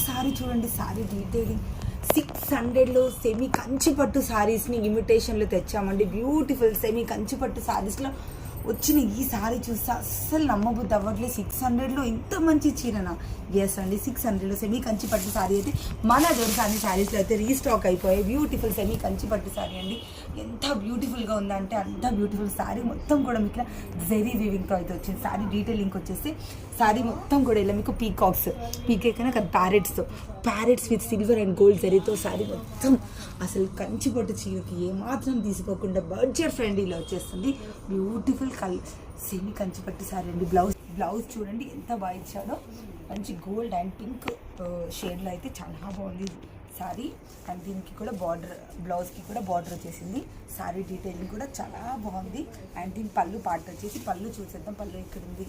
Sorry చూడండి, sorry detailing 600లో semi కంచిపట్టు సారీస్ని ఇమిటేషన్లో తెచ్చామండి. Beautiful semi కంచిపట్టు సారీస్లో వచ్చిన ఈ సారీ చూస్తే అస్సలు నమ్మబుద్ధి అవ్వట్లేదు. 600లో ఇంత మంచి చీరనా? ఎస్ అండి, 600లో సెమీ కంచిపట్టు సారీ అయితే మన దొరసాని శారీస్లో అయితే రీస్టాక్ అయిపోయాయి. బ్యూటిఫుల్ సెమీ కంచిపట్టు సారీ అండి. ఎంత బ్యూటిఫుల్గా ఉందంటే అంత బ్యూటిఫుల్ సారీ మొత్తం కూడా మీకు జెరీ వీవింగ్తో అయితే వచ్చింది. సారీ డీటెయిలింగ్ వచ్చేసి సారీ మొత్తం కూడా ఇలా మీకు పీకాక్స్ పీకేకైనా కదా parrots with silver and gold జరీతో సారీ మొత్తం అసలు కంచిపట్టు చీరకి ఏమాత్రం తీసుకోకుండా బడ్జెట్ ఫ్రెండ్లీలో వచ్చేస్తుంది. బ్యూటిఫుల్ సెమీ కంచిపట్టు సారీ అండి. బ్లౌజ్ చూడండి ఎంత బాగా ఇచ్చాడో, మంచి గోల్డ్ అండ్ పింక్ షేడ్లో అయితే చాలా బాగుంది సారీ. అండ్ దీనికి కూడా బ్లౌజ్కి కూడా బార్డర్ వచ్చేసింది. సారీ డీటెయిలింగ్ కూడా చాలా బాగుంది. అండ్ దీని పళ్ళు పార్ట్ వచ్చేసి పళ్ళు చూసేద్దాం. పళ్ళు ఇక్కడ ఉంది.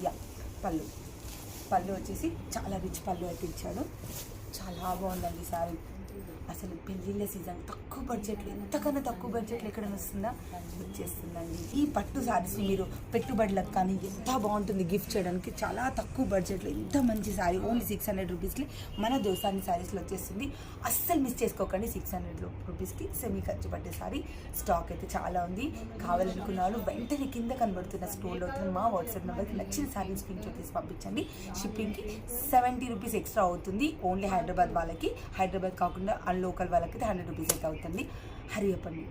పళ్ళు వచ్చేసి చాలా రిచ్ పళ్ళు అయితే ఇచ్చాడు. చాలా బాగుందండి సారీ. అసలు పెళ్ళిళ్ళ సీజన్ తక్కువ బడ్జెట్లో, ఎంతకన్నా తక్కువ బడ్జెట్లో ఎక్కడైనా వస్తుందా? వచ్చేస్తుందండి. ఈ పట్టు సారీస్ని మీరు పెట్టుబడులకు కానీ ఎంత బాగుంటుంది గిఫ్ట్ చేయడానికి. చాలా తక్కువ బడ్జెట్లో ఎంత మంచి సారీ, ఓన్లీ 600 రూపీస్కి మన దోసాని సారీస్లో వచ్చేస్తుంది. అస్సలు మిస్ చేసుకోకండి. 600 రూపీస్కి సెమీ ఖర్చు పట్టే సారీ స్టాక్ అయితే చాలా ఉంది. కావాలనుకున్న వాళ్ళు వెంటనే కింద కనబడుతున్న స్టోర్లో అవుతున్న మా వాట్సాప్ నెంబర్కి నచ్చిన సారీ స్క్రీన్ షాట్ తీసి పంపించండి. షిప్పింగ్కి 70 రూపీస్ ఎక్స్ట్రా అవుతుంది. ఓన్లీ హైదరాబాద్ వాళ్ళకి, హైదరాబాద్ కాకుండా లోకల్ వాళ్ళకి 100 రూపీస్ అయితే అవుతుంది. హరి అప్ అండి.